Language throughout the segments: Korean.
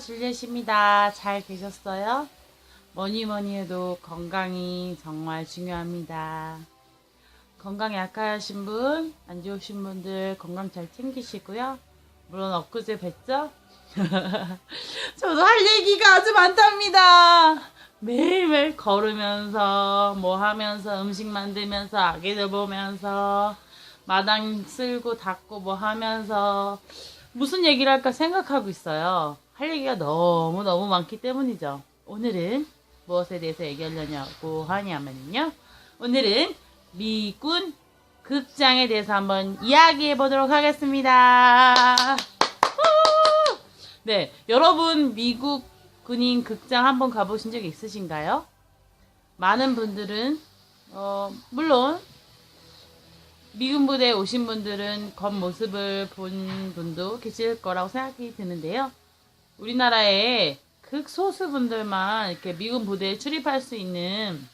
줄리엣입니다. 잘 계셨어요? 뭐니 뭐니 해도 건강이 정말 중요합니다. 건강 약하신 분, 안 좋으신 분들 건강 잘 챙기시고요. 물론 엊그제 뵀죠? 저도 할 얘기가 아주 많답니다. 매일매일 걸으면서 뭐 하면서 음식 만들면서 아기들 보면서 마당 쓸고 닦고 뭐 하면서 무슨 얘기를 할까 생각하고 있어요. 할 얘기가 너무너무 많기 때문이죠. 오늘은 무엇에 대해서 얘기하려고 하냐면요. 오늘은 미군 극장에 대해서 한번 이야기해 보도록 하겠습니다. 네, 여러분 미국 군인 극장 한번 가보신 적 있으신가요? 많은 분들은 물론 미군 부대에 오신 분들은 겉모습을 본 분도 계실 거라고 생각이 드는데요. 우리나라에 극소수 분들만 이렇게 미군 부대에 출입할 수 있는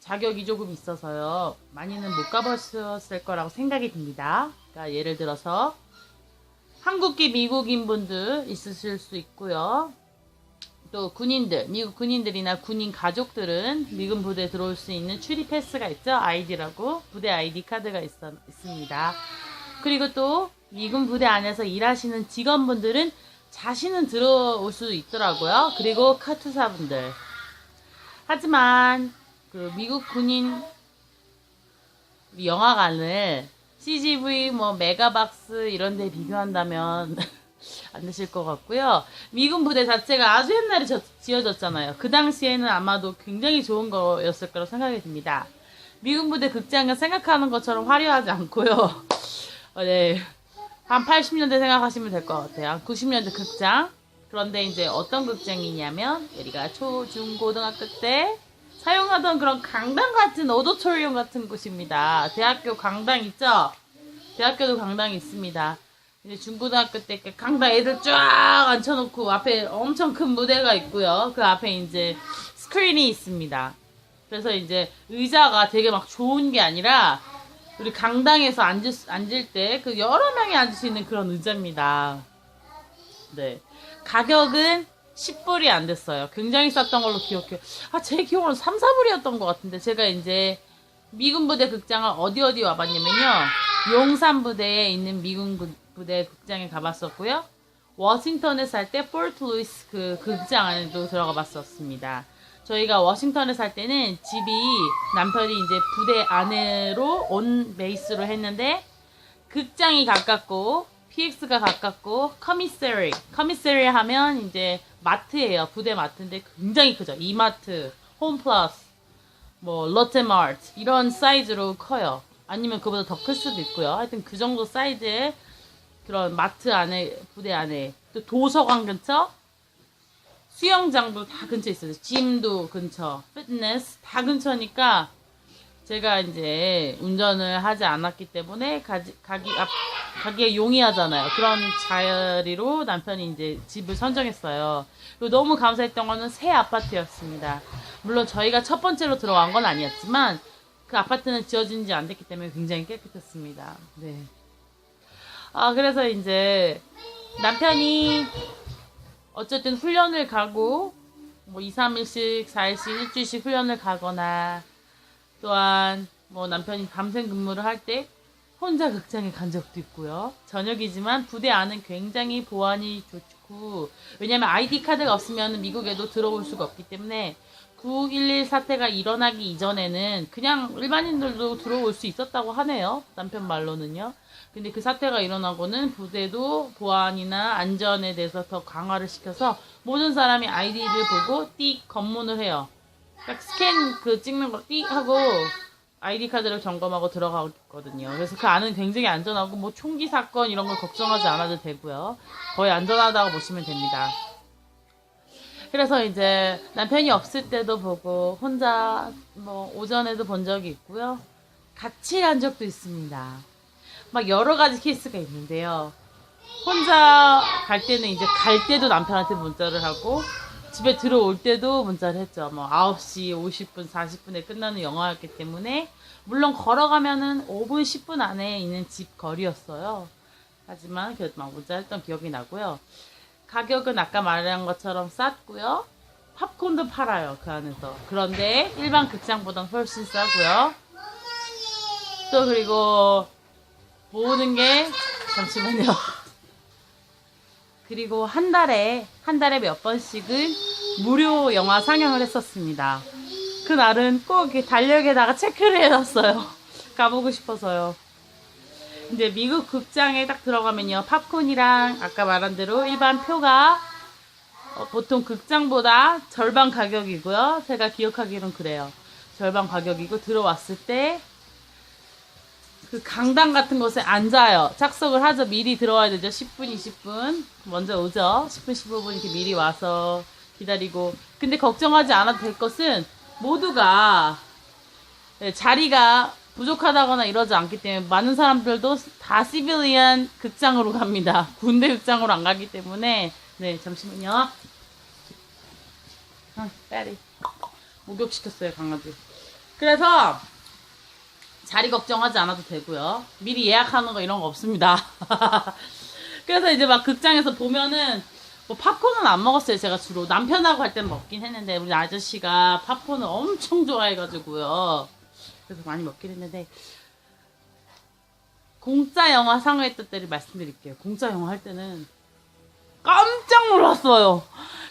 자격이 조금 있어서요. 많이는 못 가보셨을 거라고 생각이 듭니다. 그러니까 예를 들어서 한국계 미국인 분들 있으실 수 있고요. 또 군인들, 미국 군인들이나 군인 가족들은 미군 부대에 들어올 수 있는 출입 패스가 있죠. 아이디라고 부대 아이디 카드가 있습니다. 그리고 또 미군 부대 안에서 일하시는 직원분들은 자신은 들어올 수 있더라고요. 그리고 카투사분들. 하지만 그 미국 군인 영화관을 CGV, 메가박스 이런 데 비교한다면 안 되실 것 같고요. 미군 부대 자체가 아주 옛날에 지어졌잖아요. 그 당시에는 아마도 굉장히 좋은 거였을 거라고 생각이 듭니다. 미군 부대 극장은 생각하는 것처럼 화려하지 않고요. 네, 한 80년대 생각하시면 될 것 같아요. 한 90년대 극장. 그런데 이제 어떤 극장이냐면 우리가 초, 중, 고등학교 때 사용하던 그런 강당 같은 오디토리움 같은 곳입니다. 대학교 강당 있죠? 대학교도 강당이 있습니다. 이제 중고등학교 때 강당 애들 쫙 앉혀놓고 앞에 엄청 큰 무대가 있고요. 그 앞에 이제 스크린이 있습니다. 그래서 이제 의자가 되게 막 좋은 게 아니라 우리 강당에서 앉을 때 그 여러 명이 앉을 수 있는 그런 의자입니다. 네. 가격은 10불이 안 됐어요. 굉장히 쌌던 걸로 기억해요. 제 기억으로는 3, 4불이었던 것 같은데 제가 이제 미군 부대 극장을 어디 와봤냐면요. 용산 부대에 있는 미군 부대 극장에 가봤었고요. 워싱턴에 살 때 포트 루이스 그 극장 안에도 들어가 봤었습니다. 저희가 워싱턴에 살 때는 집이 남편이 이제 부대 안으로 온 베이스로 했는데 극장이 가깝고 PX가 가깝고 커미세리 하면 이제 마트예요. 부대 마트인데 굉장히 크죠. 이마트, 홈플러스, 롯데마트 이런 사이즈로 커요. 아니면 그보다 더 클 수도 있고요. 하여튼 그 정도 사이즈의 그런 마트 안에, 부대 안에, 또 도서관 근처, 수영장도 다 근처에 있어요. 짐도 근처, 피트니스 다 근처니까 제가 이제 운전을 하지 않았기 때문에 가기에 용이하잖아요. 그런 자리로 남편이 이제 집을 선정했어요. 그리고 너무 감사했던 거는 새 아파트였습니다. 물론 저희가 첫 번째로 들어간 건 아니었지만 그 아파트는 지어진 지 안 됐기 때문에 굉장히 깨끗했습니다. 네. 그래서 이제 남편이 어쨌든 훈련을 가고 2, 3일씩, 4일씩, 일주일씩 훈련을 가거나 또한 남편이 밤샘 근무를 할 때 혼자 극장에 간 적도 있고요. 저녁이지만 부대 안은 굉장히 보안이 좋고 왜냐면 아이디 카드가 없으면 미국에도 들어올 수가 없기 때문에 9.11 사태가 일어나기 이전에는 그냥 일반인들도 들어올 수 있었다고 하네요. 남편 말로는요. 근데 그 사태가 일어나고는 부대도 보안이나 안전에 대해서 더 강화를 시켜서 모든 사람이 아이디를 보고 띡 검문을 해요. 딱 스캔 찍는 거 띡 하고 아이디 카드를 점검하고 들어가거든요. 그래서 그 안은 굉장히 안전하고 총기 사건 이런 걸 걱정하지 않아도 되고요. 거의 안전하다고 보시면 됩니다. 그래서 이제 남편이 없을 때도 보고 혼자 오전에도 본 적이 있고요. 같이 간 적도 있습니다. 여러 가지 케이스가 있는데요. 혼자 갈 때는 이제 갈 때도 남편한테 문자를 하고 집에 들어올 때도 문자를 했죠. 9시 50분, 40분에 끝나는 영화였기 때문에 물론 걸어가면은 5분, 10분 안에 있는 집 거리였어요. 하지만 그래도 문자 했던 기억이 나고요. 가격은 아까 말한 것처럼 쌌고요. 팝콘도 팔아요, 그 안에서. 그런데 일반 극장보단 훨씬 싸고요. 또 그리고 모든 게 잠시만요. 그리고 한 달에 몇 번씩은 무료 영화 상영을 했었습니다. 그날은 꼭 이렇게 달력에다가 체크를 해놨어요. 가보고 싶어서요. 이제 미국 극장에 딱 들어가면요, 팝콘이랑 아까 말한 대로 일반 표가 보통 극장보다 절반 가격이고요. 제가 기억하기로는 그래요. 절반 가격이고, 들어왔을 때 그 강당 같은 곳에 앉아요. 착석을 하죠. 미리 들어와야 되죠. 10분, 20분 먼저 오죠. 10분, 15분 이렇게 미리 와서 기다리고. 근데 걱정하지 않아도 될 것은 모두가 자리가 부족하다거나 이러지 않기 때문에 많은 사람들도 다 시빌리언 극장으로 갑니다. 군대 극장으로 안 가기 때문에. 네, 잠시만요. 빨리 목욕시켰어요, 강아지. 그래서 자리 걱정하지 않아도 되고요. 미리 예약하는 거 이런 거 없습니다. 그래서 이제 막 극장에서 보면은 뭐 팝콘은 안 먹었어요. 제가 주로 남편하고 할 때는 먹긴 했는데, 우리 아저씨가 팝콘을 엄청 좋아해가지고요. 그래서 많이 먹긴 했는데, 공짜 영화 상영했던 때를 말씀드릴게요. 공짜 영화 할 때는 깜짝 놀랐어요.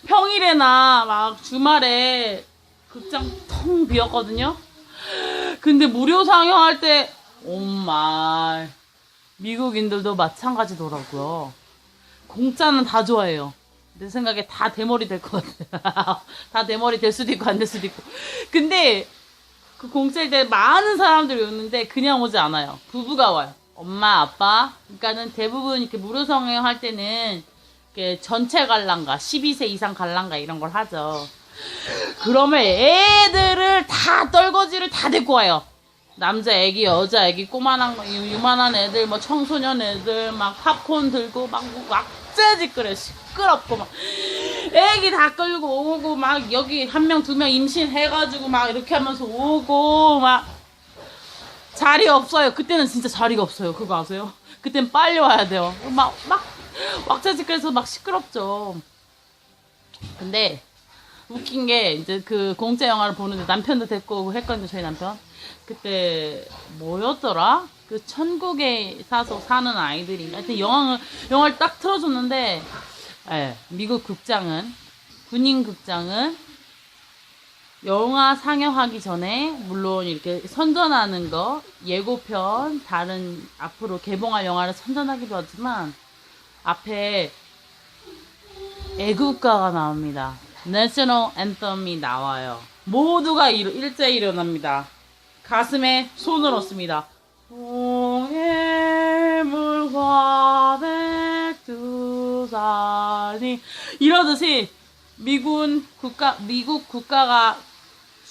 평일에나 막 주말에 극장 텅 비었거든요. 근데 무료 상영할 때, 오마이, 미국인들도 마찬가지더라고요. 공짜는 다 좋아해요. 내 생각에 다 대머리 될 것 같아요. 다 대머리 될 수도 있고 안 될 수도 있고. 근데 그 공짜일 때 많은 사람들이 오는데 그냥 오지 않아요. 부부가 와요. 엄마, 아빠. 그러니까는 대부분 이렇게 무료 상영할 때는 이렇게 전체 관람가, 12세 이상 관람가 이런 걸 하죠. 그러면 애들을 다 떨거지를 다 데리고 와요. 남자 애기, 여자 애기, 꼬만한 거, 유만한 애들, 뭐 청소년 애들 막 팝콘 들고 막 왁자지껄해. 시끄럽고 막 애기 다 끌고 오고 막 여기 한 명, 두 명 임신해가지고 막 이렇게 하면서 오고 막 자리 없어요. 그때는 진짜 자리가 없어요. 그거 아세요? 그땐 빨리 와야 돼요. 막 왁자지껄해서 막 시끄럽죠. 근데 웃긴 게 이제 그 공짜 영화를 보는데 남편도 데리고 오고 했거든요. 저희 남편. 그때 뭐였더라? 그 천국에 사는 아이들인가? 하여튼 영화를 딱 틀어줬는데, 예, 미국 극장은, 군인 극장은 영화 상영하기 전에 물론 이렇게 선전하는 거, 예고편, 다른 앞으로 개봉할 영화를 선전하기도 하지만 앞에 애국가가 나옵니다. 내셔널 앤썸이 나와요. 모두가 일제히 일어납니다. 가슴에 손을 얹습니다. 동해물과 백두산이 이러듯이 미국 국가가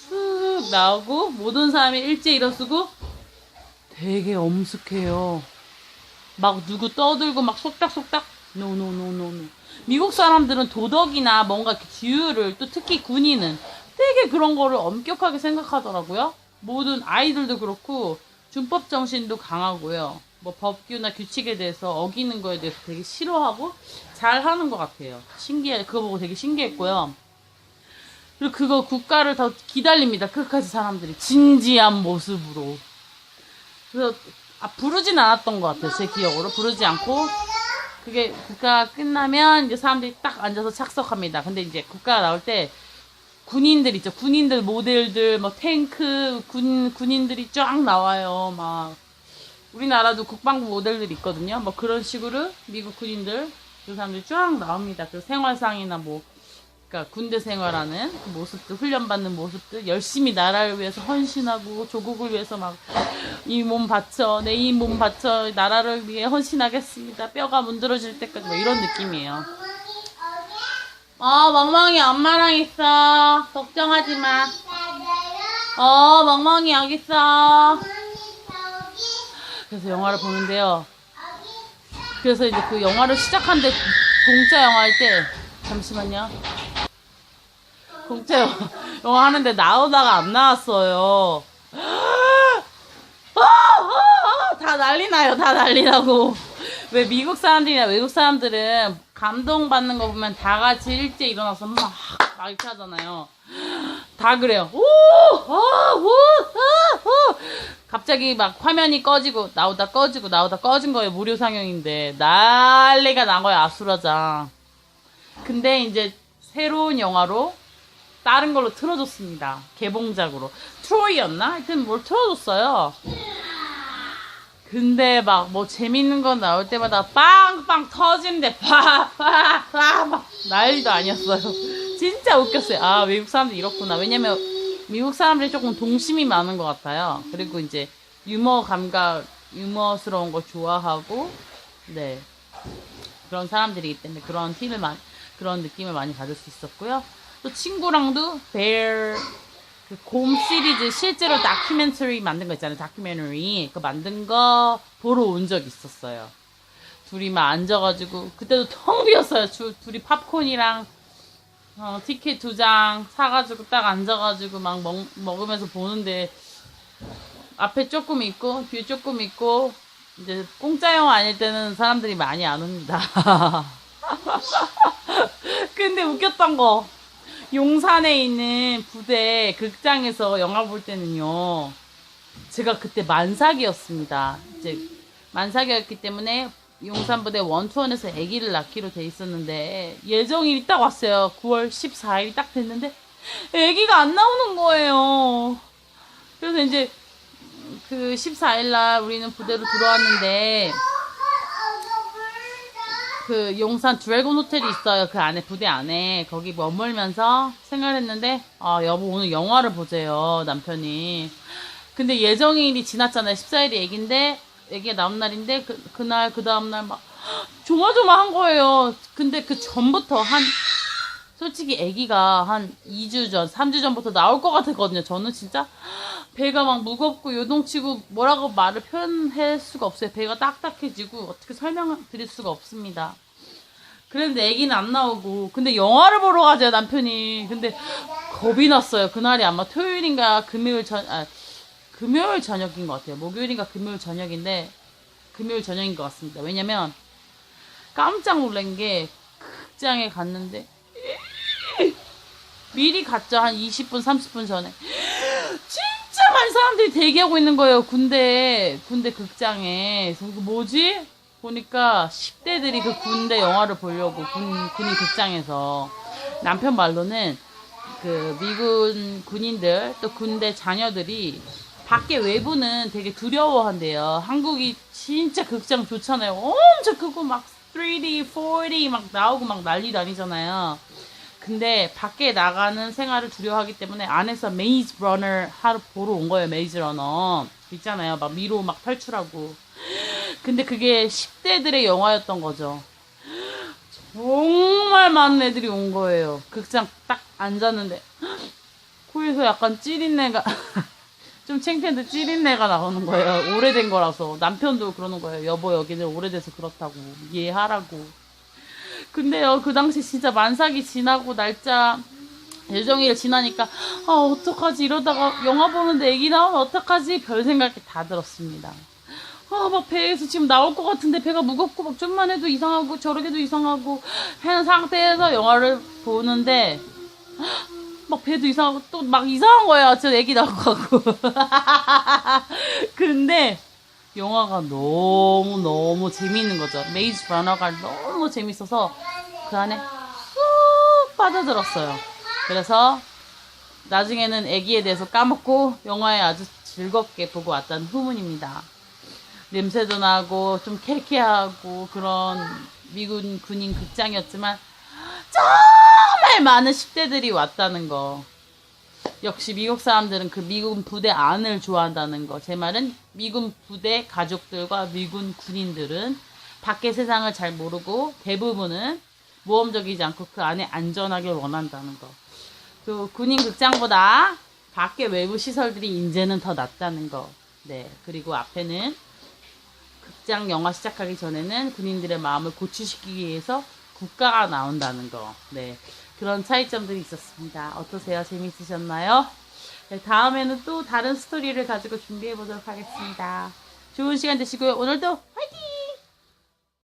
쭉 나오고 모든 사람이 일제히 일어서고 되게 엄숙해요. 막 누구 떠들고 막 속닥속닥 노노노노노. 미국 사람들은 도덕이나 뭔가 이렇게 규율을, 또 특히 군인은 되게 그런 거를 엄격하게 생각하더라고요. 모든 아이들도 그렇고 준법 정신도 강하고요. 뭐 법규나 규칙에 대해서 어기는 거에 대해서 되게 싫어하고 잘 하는 것 같아요. 그거 보고 되게 신기했고요. 그리고 그거 국가를 더 기다립니다. 끝까지 사람들이 진지한 모습으로. 그래서 부르진 않았던 것 같아요. 제 기억으로 부르지 않고 그게 국가가 끝나면 이제 사람들이 딱 앉아서 착석합니다. 근데 이제 국가가 나올 때 군인들 있죠. 군인들 모델들 뭐 탱크 군인들이 쫙 나와요. 막 우리나라도 국방부 모델들 있거든요. 뭐 그런 식으로 미국 군인들 그 사람들이 쫙 나옵니다. 그 생활상이나 뭐 그러니까 군대 생활하는 그 모습들, 훈련받는 모습들, 열심히 나라를 위해서 헌신하고 조국을 위해서 막 이 몸 바쳐, 내 이 몸 바쳐 나라를 위해 헌신하겠습니다. 뼈가 문드러질 때까지 뭐 이런 느낌이에요. 멍멍이 엄마랑 있어. 걱정하지 마. 멍멍이 여기 있어. 그래서 영화를 보는데요. 그래서 이제 그 영화를 시작한데 공짜 영화 할 때 잠시만요. 공짜 영화 하는데 나오다가 안 나왔어요. 다 난리 나요. 다 난리 나고. 왜 미국 사람들이나 외국 사람들은 감동받는 거 보면 다 같이 일찍 일어나서 막 이렇게 하잖아요. 다 그래요. 오! 아! 오! 아! 오! 갑자기 막 화면이 꺼지고 나오다 꺼지고 나오다 꺼진 거예요. 무료 상영인데 난리가 난 거야. 아수라장. 근데 이제 새로운 영화로 다른 걸로 틀어줬습니다. 개봉작으로. 트로이였나? 하여튼 뭘 틀어줬어요. 근데 막 뭐 재밌는 거 나올 때마다 빵빵 터지는데 파파파 막 난리도 아니었어요. 진짜 웃겼어요. 아, 외국 사람들 이렇구나. 왜냐면 미국 사람들이 조금 동심이 많은 것 같아요. 그리고 이제 유머 감각, 유머스러운 거 좋아하고, 네. 그런 사람들이기 때문에 그런 느낌을 많이 받을 수 있었고요. 또 친구랑도 그 곰 시리즈 실제로 다큐멘터리 만든 거 있잖아요. 다큐멘터리. 그 만든 거 보러 온 적 있었어요. 둘이 막 앉아가지고, 그때도 텅 비었어요. 둘이 팝콘이랑, 티켓 2장 사가지고 딱 앉아가지고 막 먹으면서 보는데, 앞에 조금 있고, 뒤에 조금 있고, 이제 공짜 영화 아닐 때는 사람들이 많이 안 옵니다. 근데 웃겼던 거. 용산에 있는 부대 극장에서 영화 볼 때는요. 제가 그때 만삭이었습니다. 이제 만삭이었기 때문에 용산 부대 원투원에서 아기를 낳기로 돼 있었는데 예정일이 딱 왔어요. 9월 14일이 딱 됐는데 아기가 안 나오는 거예요. 그래서 이제 그 14일날 우리는 부대로 들어왔는데 그 용산 드래곤 호텔이 있어요. 그 안에 부대 안에 거기 머물면서 생활했는데 아 여보 오늘 영화를 보재요 남편이. 근데 예정일이 지났잖아요. 14일이 애기인데 애기가 나온 날인데 그날 그 다음날 막 조마조마한 거예요. 근데 그 전부터 솔직히 애기가 한 2주 전 3주 전부터 나올 것 같았거든요. 저는 진짜 배가 막 무겁고 요동치고 뭐라고 말을 표현할 수가 없어요. 배가 딱딱해지고 어떻게 설명드릴 수가 없습니다. 그런데 애기는 안 나오고 근데 영화를 보러 가죠 남편이. 근데 겁이 났어요. 그날이 아마 토요일인가 금요일 저녁인 것 같아요. 목요일인가 금요일 저녁인데 금요일 저녁인 것 같습니다. 왜냐면 깜짝 놀란 게 극장에 갔는데 미리 갔죠. 한 20분 30분 전에 진짜 많은 사람들이 대기하고 있는 거예요. 군대 극장에. 그래서 뭐지? 보니까 10대들이 그 군대 영화를 보려고 군인 극장에서. 남편 말로는 그 미군 군인들 또 군대 자녀들이 밖에 외부는 되게 두려워한대요. 한국이 진짜 극장 좋잖아요. 엄청 크고 막 3D, 4D 막 나오고 막 난리도 아니잖아요. 근데 밖에 나가는 생활을 두려워하기 때문에 안에서 메이즈 러너 하러 보러 온 거예요. 메이즈 러너 있잖아요. 막 미로 막 탈출하고. 근데 그게 10대들의 영화였던 거죠. 정말 많은 애들이 온 거예요. 극장 딱 앉았는데 코에서 약간 찌린내가 좀 창피한데 찌린내가 나오는 거예요. 오래된 거라서. 남편도 그러는 거예요. 여보 여기는 오래돼서 그렇다고 이해하라고. 근데요, 그 당시 진짜 만삭이 지나고 날짜 예정일 지나니까 아 어떡하지 이러다가 영화 보는데 애기 나오면 어떡하지 별 생각이 다 들었습니다. 아 막 배에서 지금 나올 것 같은데 배가 무겁고 막 좀만 해도 이상하고 저렇게도 이상하고 하는 상태에서 영화를 보는데 막 배도 이상하고 또 막 이상한 거야. 저 애기 나올 것 같고. 근데 영화가 너무 재미있는 거죠. 메이즈 러너가 너무 재밌어서 그 안에 훅 빠져들었어요. 그래서 나중에는 애기에 대해서 까먹고 영화에 아주 즐겁게 보고 왔다는 후문입니다. 냄새도 나고 좀 쾌쾌하고 그런 미군 군인 극장이었지만 정말 많은 10대들이 왔다는 거. 역시 미국 사람들은 그 미군 부대 안을 좋아한다는 거. 제 말은 미군 부대 가족들과 미군 군인들은 밖의 세상을 잘 모르고 대부분은 모험적이지 않고 그 안에 안전하게 원한다는 거. 또 군인 극장보다 밖의 외부 시설들이 이제는 더 낫다는 거. 네. 그리고 앞에는 극장 영화 시작하기 전에는 군인들의 마음을 고취시키기 위해서 국가가 나온다는 거. 네. 그런 차이점들이 있었습니다. 어떠세요? 재밌으셨나요? 네, 다음에는 또 다른 스토리를 가지고 준비해 보도록 하겠습니다. 좋은 시간 되시고요. 오늘도 화이팅!